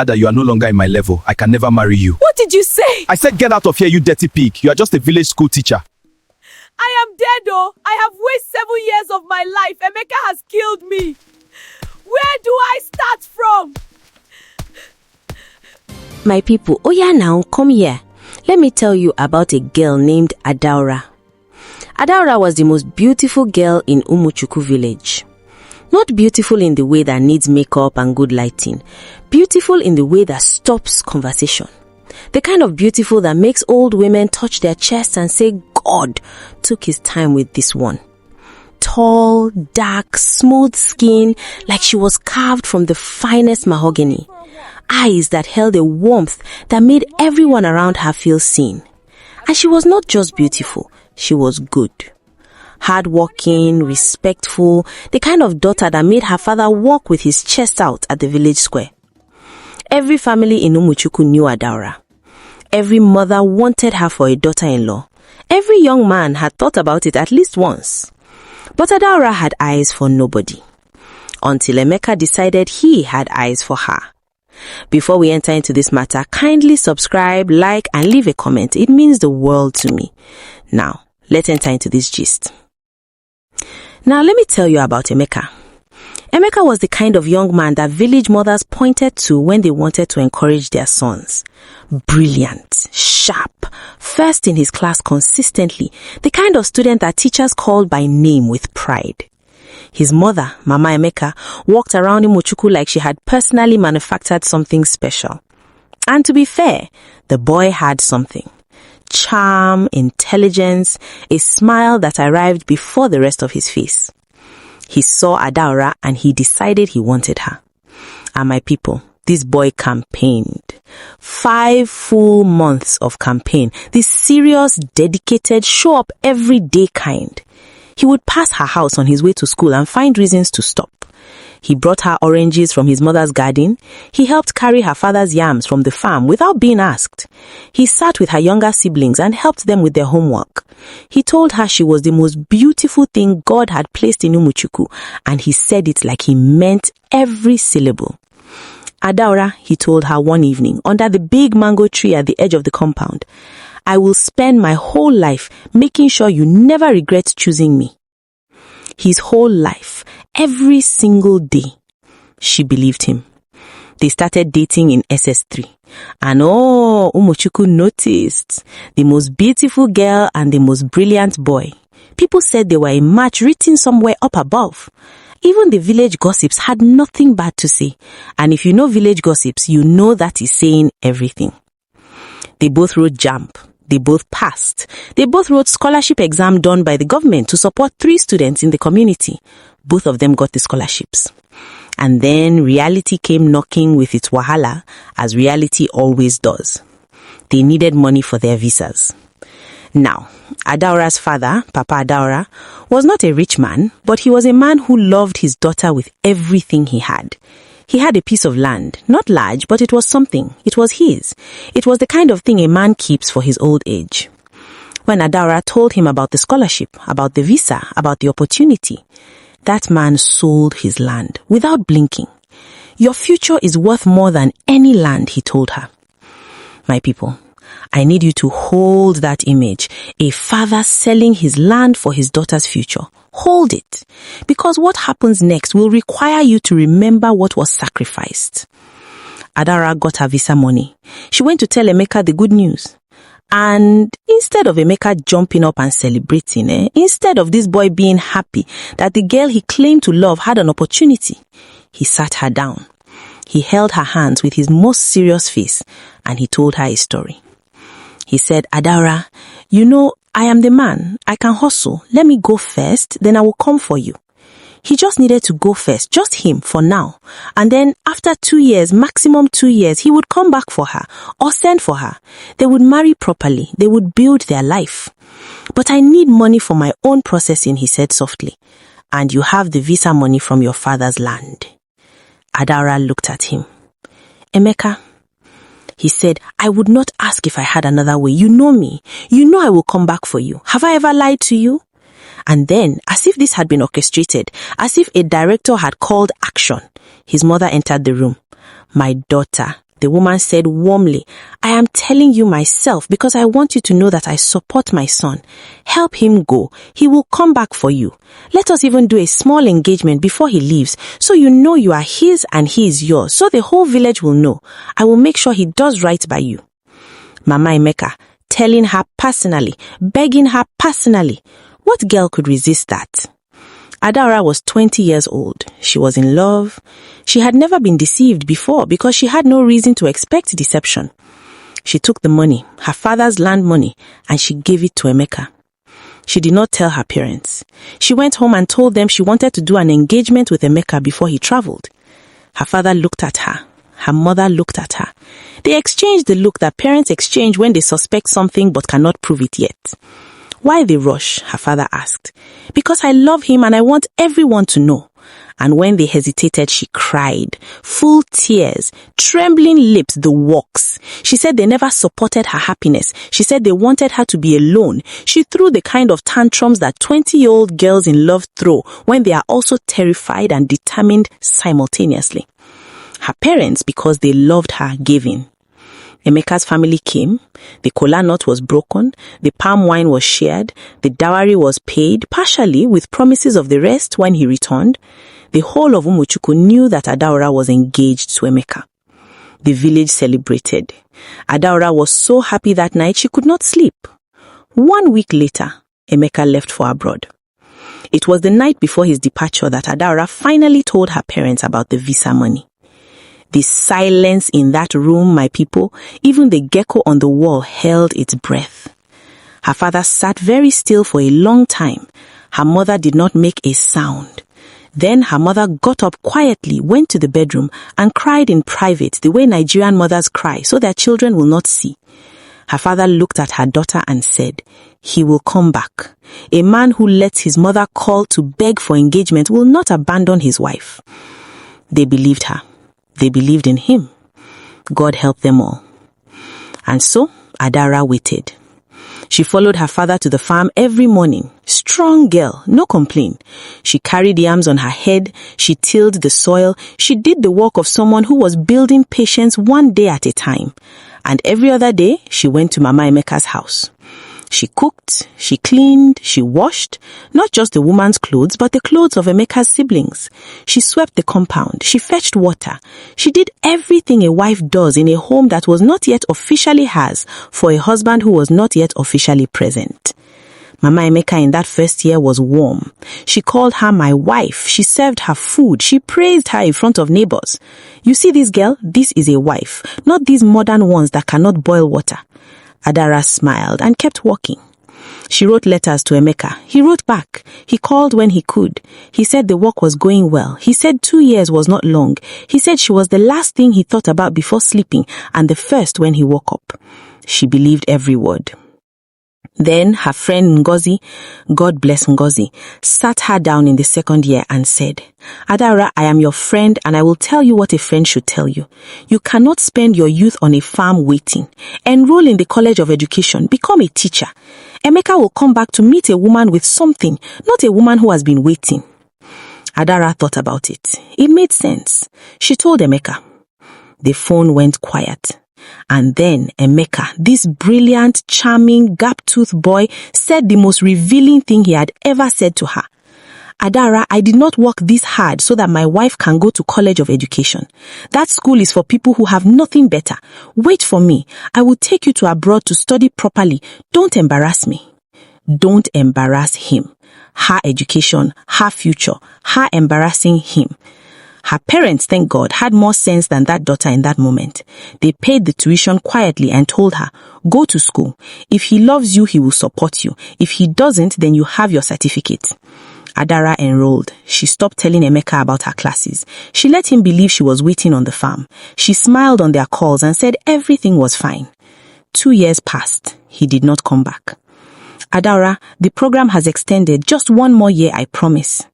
Ada, you are no longer in my level. I can never marry you. What did you say? I said get out of here, you dirty pig. You are just a village school teacher. I am dead, oh. I have wasted 7 years of my life. Emeka has killed me. Where do I start from? My people, oh yeah, now come here. Let me tell you about a girl named Adaura. Adaura was the most beautiful girl in Umuchuku village. Not beautiful in the way that needs makeup and good lighting. Beautiful in the way that stops conversation. The kind of beautiful that makes old women touch their chests and say, God took his time with this one. Tall, dark, smooth skin, like she was carved from the finest mahogany. Eyes that held a warmth that made everyone around her feel seen. And she was not just beautiful, she was good. Hardworking, respectful, the kind of daughter that made her father walk with his chest out at the village square. Every family in Umuchuku knew Adaura. Every mother wanted her for a daughter-in-law. Every young man had thought about it at least once. But Adaura had eyes for nobody. Until Emeka decided he had eyes for her. Before we enter into this matter, kindly subscribe, like, and leave a comment. It means the world to me. Now, let's enter into this gist. Now, let me tell you about Emeka. Emeka was the kind of young man that village mothers pointed to when they wanted to encourage their sons. Brilliant, sharp, first in his class consistently, the kind of student that teachers called by name with pride. His mother, Mama Emeka, walked around Umuchuku like she had personally manufactured something special. And to be fair, the boy had something. Charm, intelligence, a smile that arrived before the rest of his face. He saw Adaura and he decided he wanted her. And my people, this boy campaigned. 5 full months of campaign. This serious, dedicated, show up every day kind. He would pass her house on his way to school and find reasons to stop. He brought her oranges from his mother's garden. He helped carry her father's yams from the farm without being asked. He sat with her younger siblings and helped them with their homework. He told her she was the most beautiful thing God had placed in Umuchuku, and he said it like he meant every syllable. Adaura, he told her one evening, under the big mango tree at the edge of the compound, I will spend my whole life making sure you never regret choosing me. His whole life, every single day. She believed him. They started dating in SS3. And Umuchuku noticed. The most beautiful girl and the most brilliant boy. People said they were a match written somewhere up above. Even the village gossips had nothing bad to say. And if you know village gossips, you know that is saying everything. They both wrote JAMB. They both passed. They both wrote scholarship exam done by the government to support 3 students in the community. Both of them got the scholarships. And then reality came knocking with its wahala, as reality always does. They needed money for their visas. Now, Adaura's father, Papa Adaura, was not a rich man, but he was a man who loved his daughter with everything he had. He had a piece of land, not large, but it was something. It was his. It was the kind of thing a man keeps for his old age. When Adaura told him about the scholarship, about the visa, about the opportunity, that man sold his land without blinking. Your future is worth more than any land, he told her. My people, I need you to hold that image, a father selling his land for his daughter's future. Hold it, because what happens next will require you to remember what was sacrificed. Adaura got her visa money. She went to tell Emeka the good news. And instead of Emeka jumping up and celebrating, instead of this boy being happy that the girl he claimed to love had an opportunity, he sat her down. He held her hands with his most serious face and he told her a story. He said, Adaura, you know, I am the man. I can hustle. Let me go first, then I will come for you. He just needed to go first, just him for now. And then after 2 years, maximum 2 years, he would come back for her or send for her. They would marry properly. They would build their life. But I need money for my own processing, he said softly. And you have the visa money from your father's land. Adaura looked at him. Emeka, he said, I would not ask if I had another way. You know me. You know I will come back for you. Have I ever lied to you? And then, as if this had been orchestrated, as if a director had called action, his mother entered the room. My daughter, The woman said warmly, "I am telling you myself because I want you to know that I support my son. Help him go. He will come back for you. Let us even do a small engagement before he leaves, so you know you are his and he is yours, so the whole village will know. I will make sure he does right by you." Mama Emeka, telling her personally, begging her personally. What girl could resist that? Adaora was 20 years old. She was in love. She had never been deceived before because she had no reason to expect deception. She took the money, her father's land money, and she gave it to Emeka. She did not tell her parents. She went home and told them she wanted to do an engagement with Emeka before he traveled. Her father looked at her. Her mother looked at her. They exchanged the look that parents exchange when they suspect something but cannot prove it yet. "Why the rush?" her father asked. "Because I love him and I want everyone to know." And when they hesitated, she cried, full tears, trembling lips, the works. She said they never supported her happiness. She said they wanted her to be alone. She threw the kind of tantrums that 20-year-old girls in love throw when they are also terrified and determined simultaneously. Her parents, because they loved her, gave in. Emeka's family came, the kola nut was broken, the palm wine was shared, the dowry was paid, partially with promises of the rest when he returned. The whole of Umuchuku knew that Adaora was engaged to Emeka. The village celebrated. Adaora was so happy that night she could not sleep. 1 week later, Emeka left for abroad. It was the night before his departure that Adaora finally told her parents about the visa money. The silence in that room, my people, even the gecko on the wall held its breath. Her father sat very still for a long time. Her mother did not make a sound. Then her mother got up quietly, went to the bedroom, and cried in private the way Nigerian mothers cry so their children will not see. Her father looked at her daughter and said, "He will come back. A man who lets his mother call to beg for engagement will not abandon his wife." They believed her. They believed in him. God help them all. And so, Adaora waited. She followed her father to the farm every morning. Strong girl, no complaint. She carried yams on her head. She tilled the soil. She did the work of someone who was building patience one day at a time. And every other day, she went to Mama Emeka's house. She cooked, she cleaned, she washed, not just the woman's clothes, but the clothes of Emeka's siblings. She swept the compound, she fetched water. She did everything a wife does in a home that was not yet officially hers for a husband who was not yet officially present. Mama Emeka in that first year was warm. She called her my wife. She served her food. She praised her in front of neighbors. "You see this girl? This is a wife, not these modern ones that cannot boil water." Adaora smiled and kept walking. She wrote letters to Emeka. He wrote back. He called when he could. He said the work was going well. He said 2 years was not long. He said she was the last thing he thought about before sleeping and the first when he woke up. She believed every word. Then her friend Ngozi, God bless Ngozi, sat her down in the second year and said, "Adaora, I am your friend and I will tell you what a friend should tell you. You cannot spend your youth on a farm waiting. Enroll in the College of Education. Become a teacher. Emeka will come back to meet a woman with something, not a woman who has been waiting." Adaora thought about it. It made sense. She told Emeka. The phone went quiet. And then Emeka, this brilliant, charming, gap-toothed boy, said the most revealing thing he had ever said to her. "Adaora, I did not work this hard so that my wife can go to College of Education. That school is for people who have nothing better. Wait for me. I will take you to abroad to study properly. Don't embarrass me." Don't embarrass him. Her education, her future, her embarrassing him. Her parents, thank God, had more sense than that daughter in that moment. They paid the tuition quietly and told her, "Go to school. If he loves you, he will support you. If he doesn't, then you have your certificate." Adaora enrolled. She stopped telling Emeka about her classes. She let him believe she was waiting on the farm. She smiled on their calls and said everything was fine. 2 years passed. He did not come back. "Adaora, the program has extended. Just 1 more year, I promise."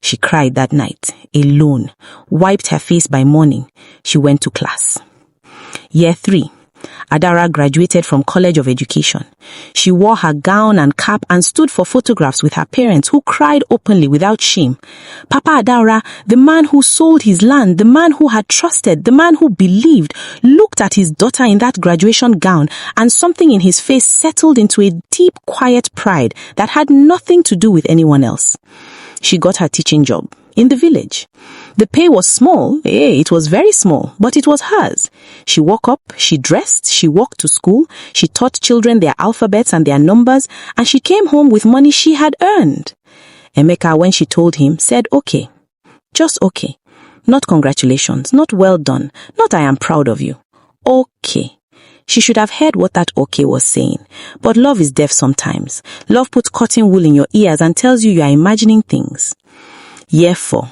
She cried that night, alone, wiped her face by morning. She went to class. Year 3. Adara graduated from College of Education. She wore her gown and cap and stood for photographs with her parents, who cried openly without shame. Papa Adara, the man who sold his land, the man who had trusted, the man who believed, looked at his daughter in that graduation gown, and something in his face settled into a deep, quiet pride that had nothing to do with anyone else. She got her teaching job in the village. The pay was small, it was very small, but it was hers. She woke up, she dressed, she walked to school, she taught children their alphabets and their numbers, and she came home with money she had earned. Emeka, when she told him, said okay. Just okay. Not congratulations, not well done, not I am proud of you. Okay. She should have heard what that okay was saying. But love is deaf sometimes. Love puts cotton wool in your ears and tells you are imagining things. Year 4.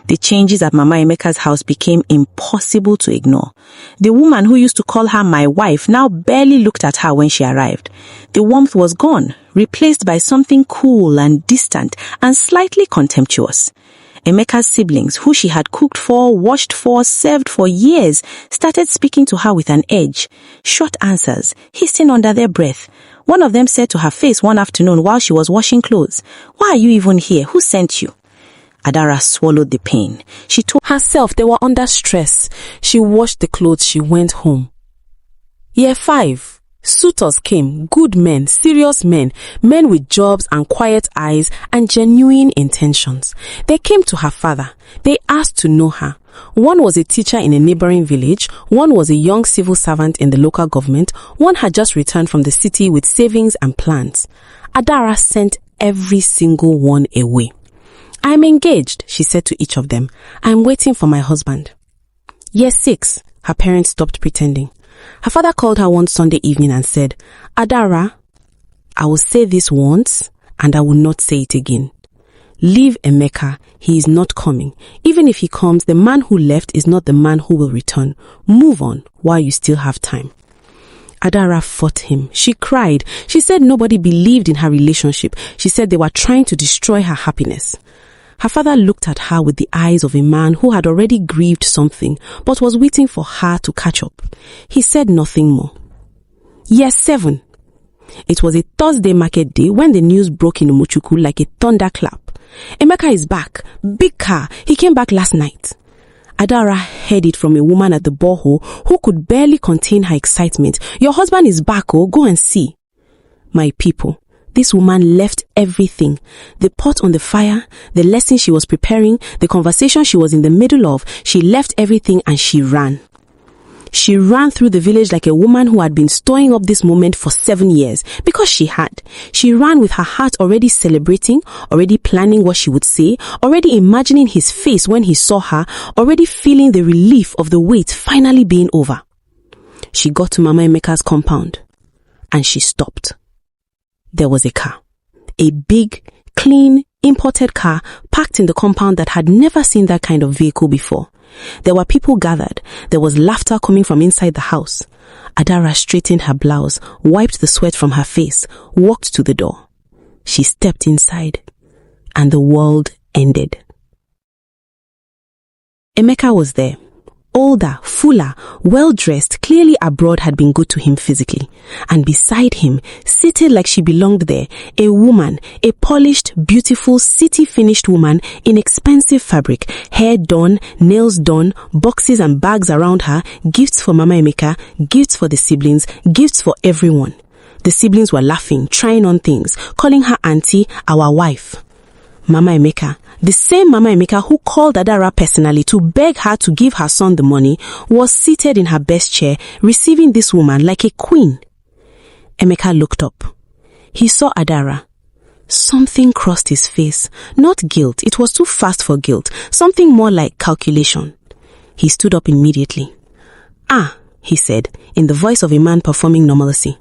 The changes at Mama Emeka's house became impossible to ignore. The woman who used to call her my wife now barely looked at her when she arrived. The warmth was gone, replaced by something cool and distant and slightly contemptuous. Emeka's siblings, who she had cooked for, washed for, served for years, started speaking to her with an edge. Short answers, hissing under their breath. One of them said to her face one afternoon while she was washing clothes, "Why are you even here? Who sent you?" Adara swallowed the pain. She told herself they were under stress. She washed the clothes, she went home. Year 5. Suitors came, good men, serious men, men with jobs and quiet eyes and genuine intentions. They came to her father. They asked to know her. One was a teacher in a neighboring village, one was a young civil servant in the local government, one had just returned from the city with savings and plans. Adara sent every single one away. "I'm engaged," she said to each of them. "I'm waiting for my husband." Year 6, her parents stopped pretending. Her father called her one Sunday evening and said, "Adara, I will say this once and I will not say it again. Leave Emeka, he is not coming. Even if he comes, the man who left is not the man who will return. Move on while you still have time." Adara fought him. She cried. She said nobody believed in her relationship. She said they were trying to destroy her happiness. Her father looked at her with the eyes of a man who had already grieved something, but was waiting for her to catch up. He said nothing more. Year 7. It was a Thursday market day when the news broke in Umuchuku like a thunderclap. "Emeka is back. Big car. He came back last night." Adara heard it from a woman at the borehole who could barely contain her excitement. "Your husband is back, oh, go and see." My people, this woman left everything. The pot on the fire, the lesson she was preparing, the conversation she was in the middle of. She left everything and she ran. She ran through the village like a woman who had been storing up this moment for 7 years, because she had. She ran with her heart already celebrating, already planning what she would say, already imagining his face when he saw her, already feeling the relief of the wait finally being over. She got to Mama Emeka's compound and she stopped. There was a car. A big, clean, imported car parked in the compound that had never seen that kind of vehicle before. There were people gathered. There was laughter coming from inside the house. Adara straightened her blouse, wiped the sweat from her face, walked to the door. She stepped inside, and the world ended. Emeka was there. Older, fuller, well-dressed, clearly abroad had been good to him physically. And beside him, seated like she belonged there, a woman, a polished, beautiful, city-finished woman in expensive fabric, hair done, nails done, boxes and bags around her, gifts for Mama Emeka, gifts for the siblings, gifts for everyone. The siblings were laughing, trying on things, calling her auntie, our wife. Mama Emeka, the same Mama Emeka who called Adara personally to beg her to give her son the money, was seated in her best chair, receiving this woman like a queen. Emeka looked up. He saw Adara. Something crossed his face. Not guilt, it was too fast for guilt. Something more like calculation. He stood up immediately. "Ah," he said, in the voice of a man performing normalcy.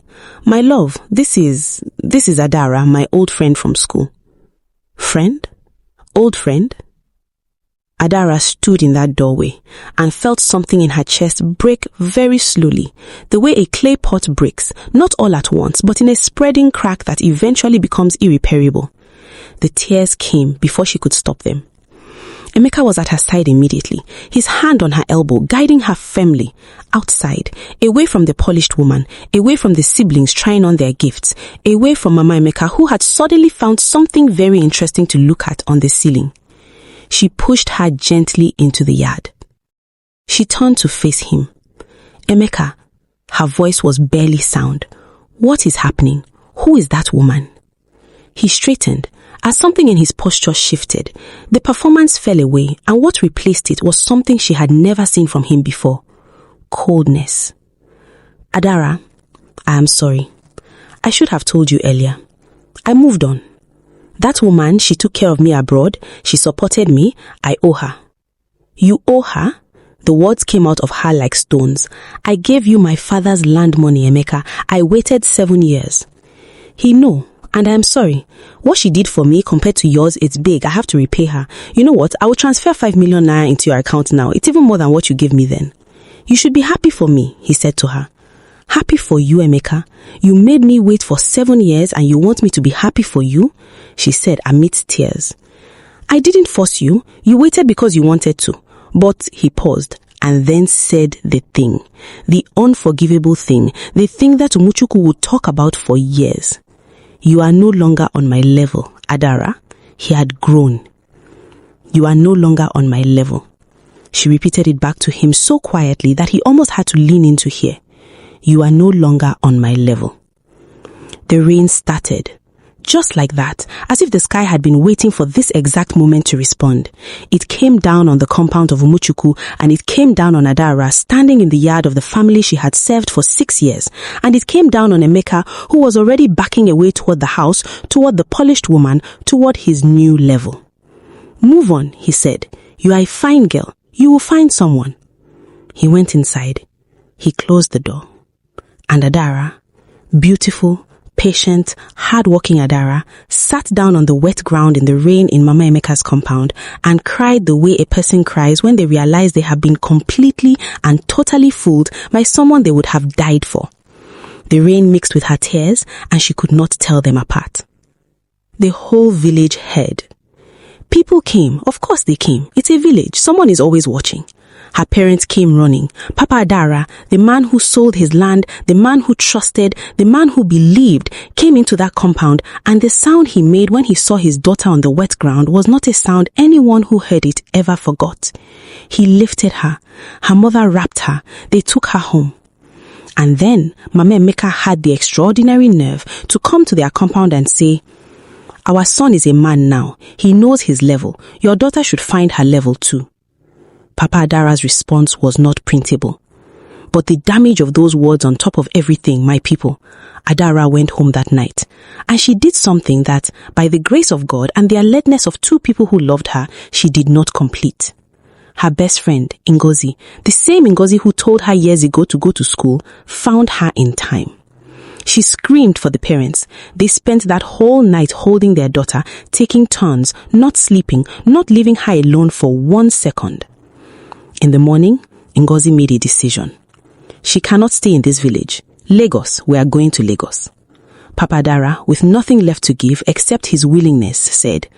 "My love, this is Adara, my old friend from school." "Friend? Old friend?" Adara stood in that doorway and felt something in her chest break very slowly, the way a clay pot breaks, not all at once, but in a spreading crack that eventually becomes irreparable. The tears came before she could stop them. Emeka was at her side immediately, his hand on her elbow, guiding her firmly. Outside, away from the polished woman, away from the siblings trying on their gifts, away from Mama Emeka, who had suddenly found something very interesting to look at on the ceiling. She pushed her gently into the yard. She turned to face him. Emeka, her voice was barely sound. What is happening? Who is that woman? He straightened. As something in his posture shifted, the performance fell away, and what replaced it was something she had never seen from him before. Coldness. Adara, I am sorry. I should have told you earlier. I moved on. That woman, she took care of me abroad. She supported me. I owe her. You owe her? The words came out of her like stones. I gave you my father's land money, Emeka. I waited 7 years. He know. And I am sorry. What she did for me compared to yours, it's big. I have to repay her. You know what? I will transfer 5 million naira into your account now. It's even more than what you gave me then. You should be happy for me, he said to her. Happy for you, Emeka? You made me wait for 7 years and you want me to be happy for you? She said amidst tears. I didn't force you. You waited because you wanted to. But he paused and then said the thing. The unforgivable thing. The thing that Umuchuku would talk about for years. You are no longer on my level, Adara. He had grown. You are no longer on my level. She repeated it back to him so quietly that he almost had to lean in to hear. You are no longer on my level. The rain started. Just like that, as if the sky had been waiting for this exact moment to respond. It came down on the compound of Umuchuku, and it came down on Adara standing in the yard of the family she had served for 6 years. And it came down on Emeka, who was already backing away toward the house, toward the polished woman, toward his new level. Move on, he said. You are a fine girl. You will find someone. He went inside. He closed the door. And Adara, beautiful, patient, hard-working Adara, sat down on the wet ground in the rain in Mama Emeka's compound and cried the way a person cries when they realize they have been completely and totally fooled by someone they would have died for. The rain mixed with her tears and she could not tell them apart. The whole village heard. People came. Of course they came. It's a village. Someone is always watching. Her parents came running. Papa Adara, the man who sold his land, the man who trusted, the man who believed, came into that compound, and the sound he made when he saw his daughter on the wet ground was not a sound anyone who heard it ever forgot. He lifted her. Her mother wrapped her. They took her home. And then Mama Emeka had the extraordinary nerve to come to their compound and say, our son is a man now. He knows his level. Your daughter should find her level too. Papa Adara's response was not printable. But the damage of those words on top of everything, my people, Adara went home that night. And she did something that, by the grace of God and the alertness of 2 people who loved her, she did not complete. Her best friend, Ngozi, the same Ngozi who told her years ago to go to school, found her in time. She screamed for the parents. They spent that whole night holding their daughter, taking turns, not sleeping, not leaving her alone for 1 second. In the morning, Ngozi made a decision. She cannot stay in this village. Lagos, we are going to Lagos. Papa Adara, with nothing left to give except his willingness, said,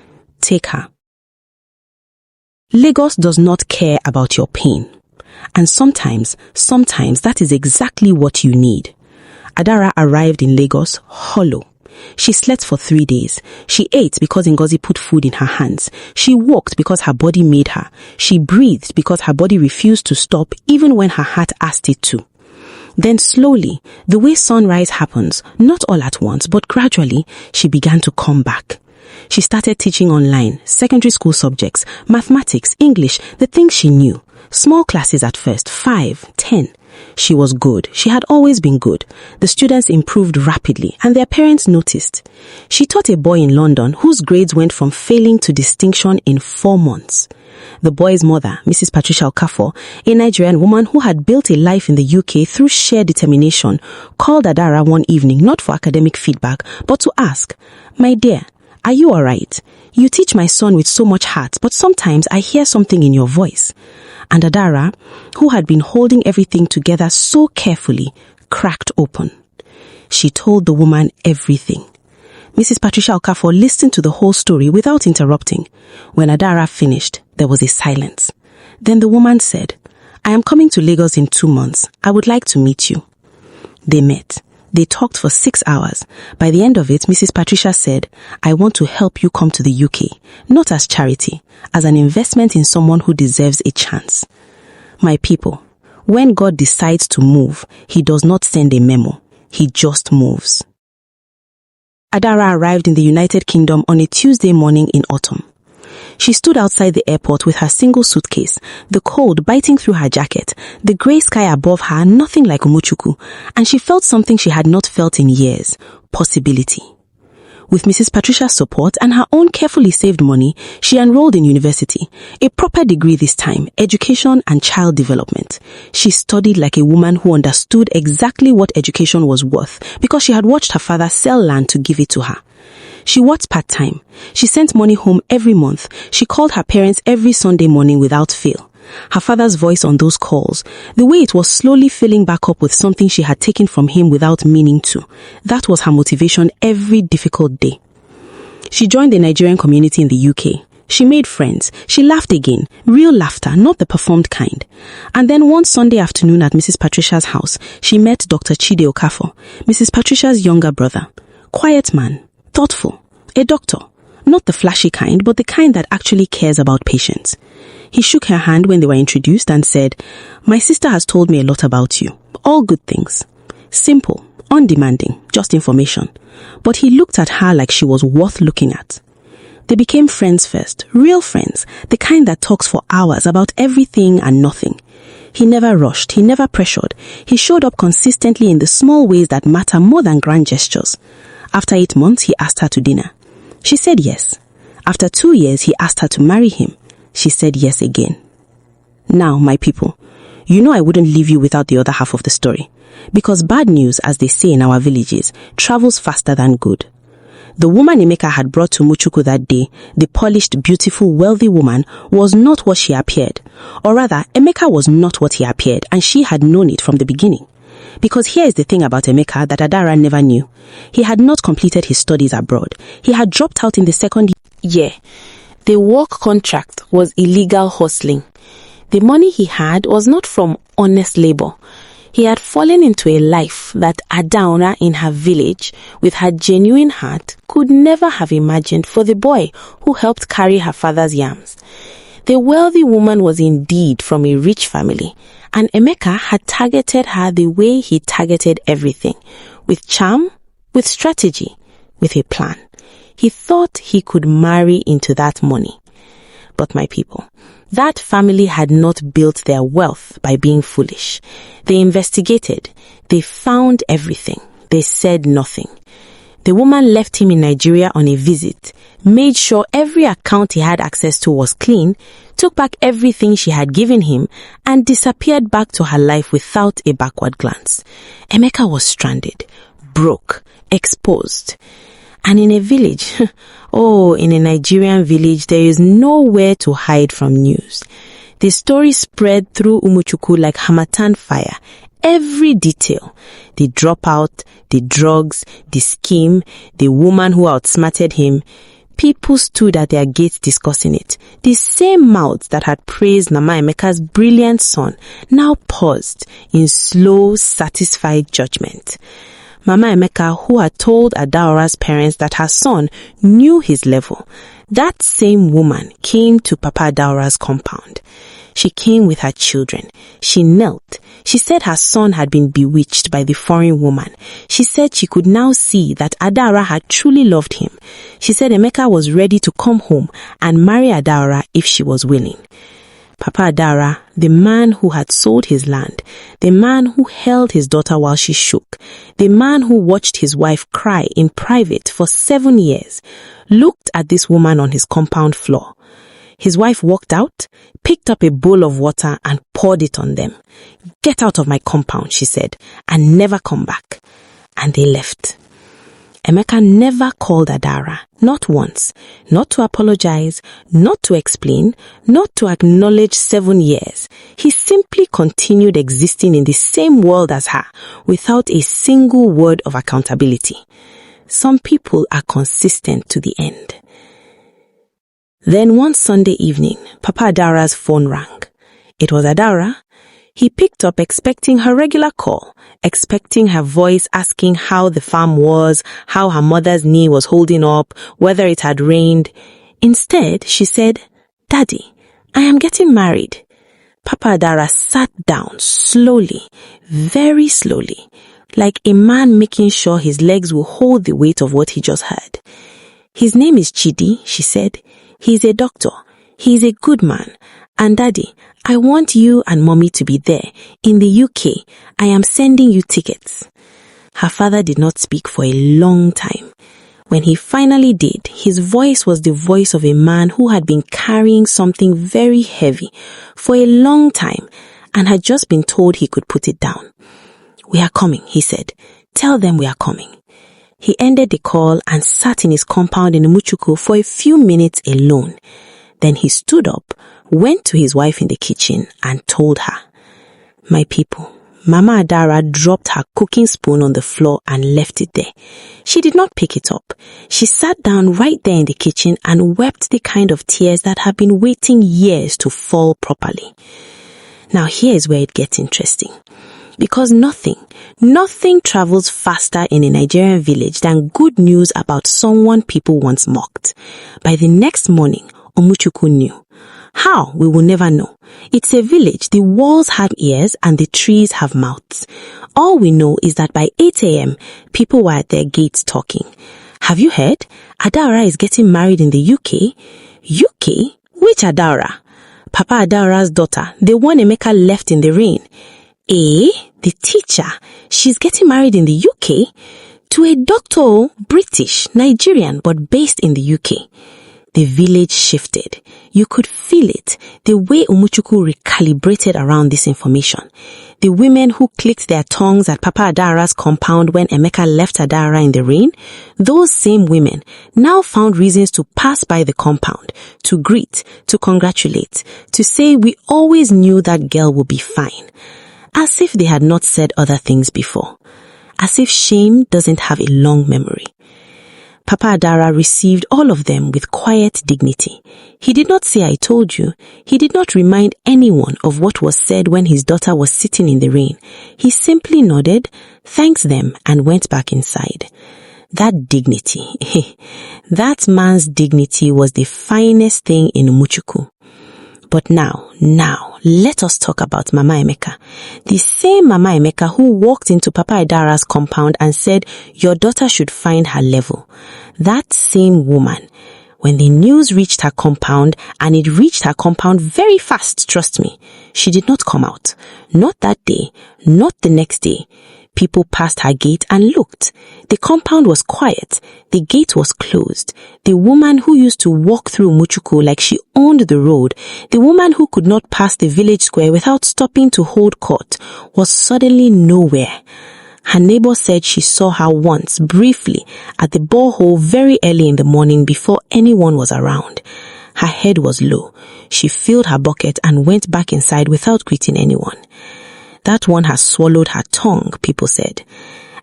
take her. Lagos does not care about your pain. And sometimes that is exactly what you need. Adara arrived in Lagos hollow. She slept for 3 days. She ate because Ngozi put food in her hands. She walked because her body made her. She breathed because her body refused to stop even when her heart asked it to. Then slowly, the way sunrise happens, not all at once, but gradually, she began to come back. She started teaching online, secondary school subjects, mathematics, English, the things she knew. Small classes at first, 5, 10. She was good. She had always been good. The students improved rapidly and their parents noticed. She taught a boy in London whose grades went from failing to distinction in 4 months. The boy's mother, Mrs. Patricia Okafor, a Nigerian woman who had built a life in the UK through sheer determination, called Adara one evening not for academic feedback, but to ask, my dear, are you alright? You teach my son with so much heart, but sometimes I hear something in your voice. And Adara, who had been holding everything together so carefully, cracked open. She told the woman everything. Mrs. Patricia Okafor listened to the whole story without interrupting. When Adara finished, there was a silence. Then the woman said, I am coming to Lagos in 2 months. I would like to meet you. They met. They talked for 6 hours. By the end of it, Mrs. Patricia said, I want to help you come to the UK, not as charity, as an investment in someone who deserves a chance. My people, when God decides to move, he does not send a memo. He just moves. Adara arrived in the United Kingdom on a Tuesday morning in autumn. She stood outside the airport with her single suitcase, the cold biting through her jacket, the grey sky above her nothing like Umuchuku, and she felt something she had not felt in years, possibility. With Mrs. Patricia's support and her own carefully saved money, she enrolled in university, a proper degree this time, education and child development. She studied like a woman who understood exactly what education was worth because she had watched her father sell land to give it to her. She worked part-time. She sent money home every month. She called her parents every Sunday morning without fail. Her father's voice on those calls, the way it was slowly filling back up with something she had taken from him without meaning to, that was her motivation every difficult day. She joined the Nigerian community in the UK. She made friends. She laughed again, real laughter, not the performed kind. And then one Sunday afternoon at Mrs. Patricia's house, she met Dr. Chide Okafor, Mrs. Patricia's younger brother. Quiet man. Thoughtful, a doctor, not the flashy kind, but the kind that actually cares about patients. He shook her hand when they were introduced and said, My sister has told me a lot about you. All good things. Simple, undemanding, just information. But he looked at her like she was worth looking at. They became friends first, real friends, the kind that talks for hours about everything and nothing. He never rushed, he never pressured. He showed up consistently in the small ways that matter more than grand gestures. After 8 months, he asked her to dinner. She said yes. After 2 years, he asked her to marry him. She said yes again. Now, my people, you know I wouldn't leave you without the other half of the story. Because bad news, as they say in our villages, travels faster than good. The woman Emeka had brought to Muchuku that day, the polished, beautiful, wealthy woman, was not what she appeared. Or rather, Emeka was not what he appeared, and she had known it from the beginning. Because here is the thing about Emeka that Adara never knew. He had not completed his studies abroad. He had dropped out in the second year. The work contract was illegal hustling. The money he had was not from honest labor. He had fallen into a life that Adaora in her village, with her genuine heart, could never have imagined for the boy who helped carry her father's yams. The wealthy woman was indeed from a rich family, and Emeka had targeted her the way he targeted everything, with charm, with strategy, with a plan. He thought he could marry into that money. But my people, that family had not built their wealth by being foolish. They investigated. They found everything. They said nothing. The woman left him in Nigeria on a visit, made sure every account he had access to was clean, took back everything she had given him, and disappeared back to her life without a backward glance. Emeka was stranded, broke, exposed. And in a village, in a Nigerian village, there is nowhere to hide from news. The story spread through Umuchuku like Hamatan fire. Every detail, the dropout, the drugs, the scheme, the woman who outsmarted him, people stood at their gates discussing it. The same mouths that had praised Mama Emeka's brilliant son now paused in slow, satisfied judgment. Mama Emeka, who had told Adaora's parents that her son knew his level, that same woman came to Papa Adaora's compound. She came with her children. She knelt. She said her son had been bewitched by the foreign woman. She said she could now see that Adaora had truly loved him. She said Emeka was ready to come home and marry Adaora if she was willing. Papa Adaora, the man who had sold his land, the man who held his daughter while she shook, the man who watched his wife cry in private for 7 years, looked at this woman on his compound floor. His wife walked out, picked up a bowl of water and poured it on them. "Get out of my compound," she said, "and never come back." And they left. Emeka never called Adaora, not once, not to apologize, not to explain, not to acknowledge 7 years. He simply continued existing in the same world as her, without a single word of accountability. Some people are consistent to the end. Then one Sunday evening, Papa Adaora's phone rang. It was Adaora. He picked up expecting her regular call, expecting her voice asking how the farm was, how her mother's knee was holding up, whether it had rained. Instead, she said, "Daddy, I am getting married." Papa Adara sat down slowly, very slowly, like a man making sure his legs will hold the weight of what he just heard. "His name is Chidi," she said. "He's a doctor. He's a good man. And Daddy, I want you and Mommy to be there. In the UK, I am sending you tickets." Her father did not speak for a long time. When he finally did, his voice was the voice of a man who had been carrying something very heavy for a long time and had just been told he could put it down. "We are coming," he said. "Tell them we are coming." He ended the call and sat in his compound in Umuchuku for a few minutes alone. Then he stood up, went to his wife in the kitchen and told her, "My people, Mama Adara dropped her cooking spoon on the floor and left it there. She did not pick it up. She sat down right there in the kitchen and wept the kind of tears that have been waiting years to fall properly." Now here is where it gets interesting. Because nothing travels faster in a Nigerian village than good news about someone people once mocked. By the next morning, Umuchuku knew. How? We will never know. It's a village. The walls have ears and the trees have mouths. All we know is that by 8 a.m., people were at their gates talking. "Have you heard? Adara is getting married in the UK. UK? Which Adara? Papa Adara's daughter, the one Emeka left in the rain. The teacher. She's getting married in the UK? To a doctor, British, Nigerian, but based in the UK. The village shifted. You could feel it, the way Umuchuku recalibrated around this information. The women who clicked their tongues at Papa Adara's compound when Emeka left Adara in the rain, those same women now found reasons to pass by the compound, to greet, to congratulate, to say we always knew that girl would be fine. As if they had not said other things before. As if shame doesn't have a long memory. Papa Adara received all of them with quiet dignity. He did not say "I told you." He did not remind anyone of what was said when his daughter was sitting in the rain. He simply nodded, thanked them, and went back inside. That dignity, that man's dignity was the finest thing in Umuchuku. But now, let us talk about Mama Emeka. The same Mama Emeka who walked into Papa Adara's compound and said, "Your daughter should find her level." That same woman, when the news reached her compound, and it reached her compound very fast, trust me, she did not come out. Not that day, not the next day. People passed her gate and looked. The compound was quiet. The gate was closed. The woman who used to walk through Umuchuku like she owned the road, the woman who could not pass the village square without stopping to hold court, was suddenly nowhere. Her neighbor said she saw her once, briefly, at the borehole very early in the morning before anyone was around. Her head was low. She filled her bucket and went back inside without greeting anyone. That one has swallowed her tongue, people said.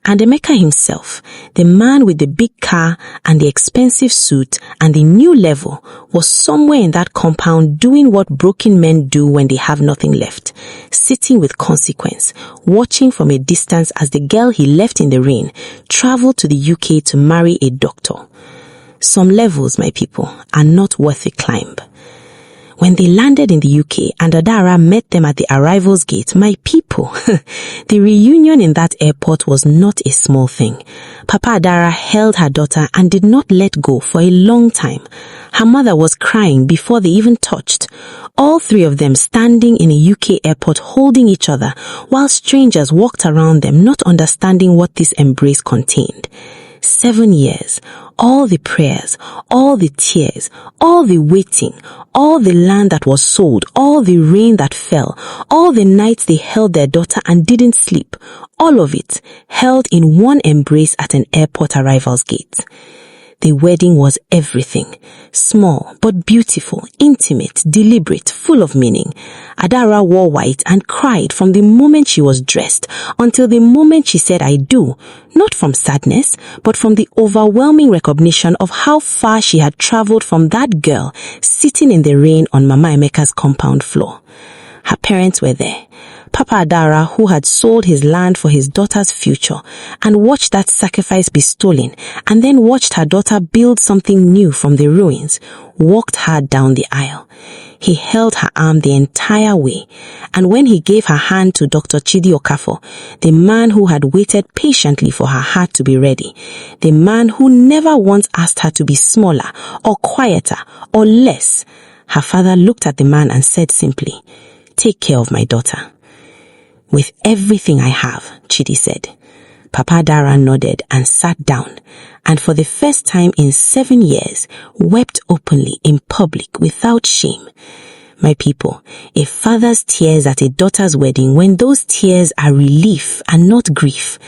And Emeka himself, the man with the big car and the expensive suit and the new level, was somewhere in that compound doing what broken men do when they have nothing left, sitting with consequence, watching from a distance as the girl he left in the rain traveled to the UK to marry a doctor. Some levels, my people, are not worth a climb. When they landed in the UK and Adara met them at the arrivals gate, my people, the reunion in that airport was not a small thing. Papa Adara held her daughter and did not let go for a long time. Her mother was crying before they even touched. All three of them standing in a UK airport holding each other while strangers walked around them not understanding what this embrace contained. 7 years, all the prayers, all the tears, all the waiting, all the land that was sold, all the rain that fell, all the nights they held their daughter and didn't sleep, all of it held in one embrace at an airport arrivals gate. The wedding was everything. Small, but beautiful, intimate, deliberate, full of meaning. Adara wore white and cried from the moment she was dressed until the moment she said "I do," not from sadness, but from the overwhelming recognition of how far she had traveled from that girl sitting in the rain on Mama Emeka's compound floor. Her parents were there. Papa Adaora, who had sold his land for his daughter's future and watched that sacrifice be stolen, and then watched her daughter build something new from the ruins, walked her down the aisle. He held her arm the entire way, and when he gave her hand to Dr. Chidi Okafor, the man who had waited patiently for her heart to be ready, the man who never once asked her to be smaller or quieter or less, her father looked at the man and said simply, "Take care of my daughter." "With everything I have," Chidi said. Papa Adaora nodded and sat down, and for the first time in 7 years, wept openly in public without shame. My people, a father's tears at a daughter's wedding, when those tears are relief and not grief,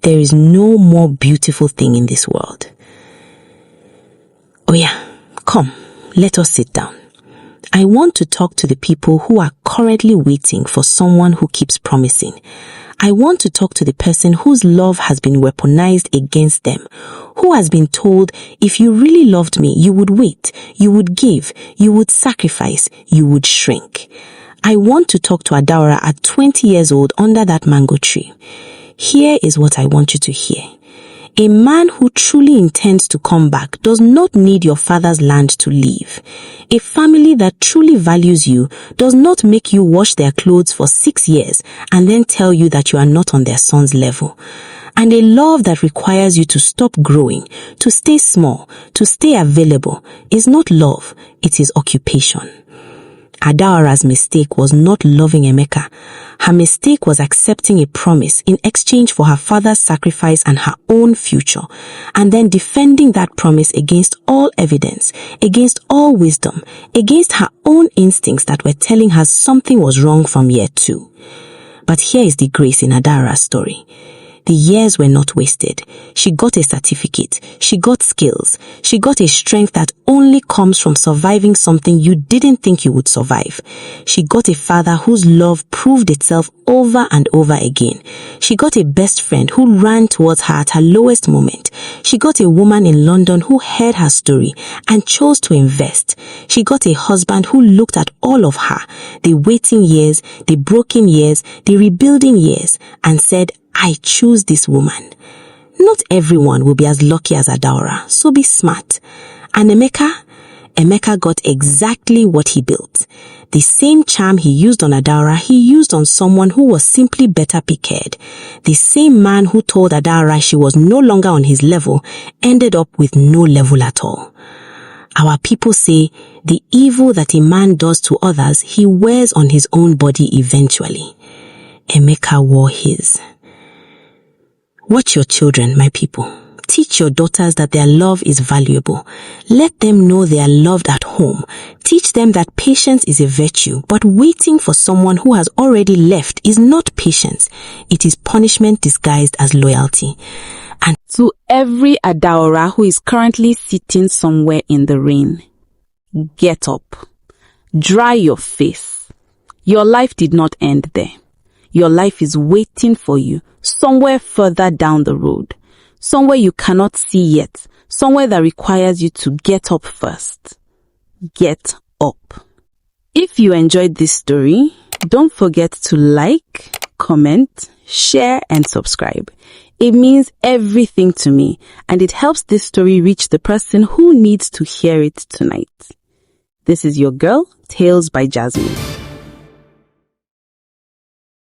there is no more beautiful thing in this world. Oh yeah, come, let us sit down. I want to talk to the people who are currently waiting for someone who keeps promising. I want to talk to the person whose love has been weaponized against them, who has been told, if you really loved me, you would wait, you would give, you would sacrifice, you would shrink. I want to talk to Adaora at 20 years old under that mango tree. Here is what I want you to hear. A man who truly intends to come back does not need your father's land to leave. A family that truly values you does not make you wash their clothes for 6 years and then tell you that you are not on their son's level. And a love that requires you to stop growing, to stay small, to stay available, is not love, it is occupation. Adaora's mistake was not loving Emeka. Her mistake was accepting a promise in exchange for her father's sacrifice and her own future, and then defending that promise against all evidence, against all wisdom, against her own instincts that were telling her something was wrong from year 2. But here is the grace in Adaora's story. The years were not wasted. She got a certificate. She got skills. She got a strength that only comes from surviving something you didn't think you would survive. She got a father whose love proved itself over and over again. She got a best friend who ran towards her at her lowest moment. She got a woman in London who heard her story and chose to invest. She got a husband who looked at all of her, the waiting years, the broken years, the rebuilding years, and said, I choose this woman. Not everyone will be as lucky as Adaora, so be smart. And Emeka got exactly what he built. The same charm he used on Adaora, he used on someone who was simply better prepared. The same man who told Adaora she was no longer on his level ended up with no level at all. Our people say, the evil that a man does to others, he wears on his own body eventually. Emeka wore his. Watch your children, my people. Teach your daughters that their love is valuable. Let them know they are loved at home. Teach them that patience is a virtue, but waiting for someone who has already left is not patience. It is punishment disguised as loyalty. And to every Adaora who is currently sitting somewhere in the rain, get up. Dry your face. Your life did not end there. Your life is waiting for you somewhere further down the road, somewhere you cannot see yet, somewhere that requires you to get up first. Get up. If you enjoyed this story, don't forget to like, comment, share, and subscribe. It means everything to me, and it helps this story reach the person who needs to hear it tonight. This is your girl, Tales by Jasmine.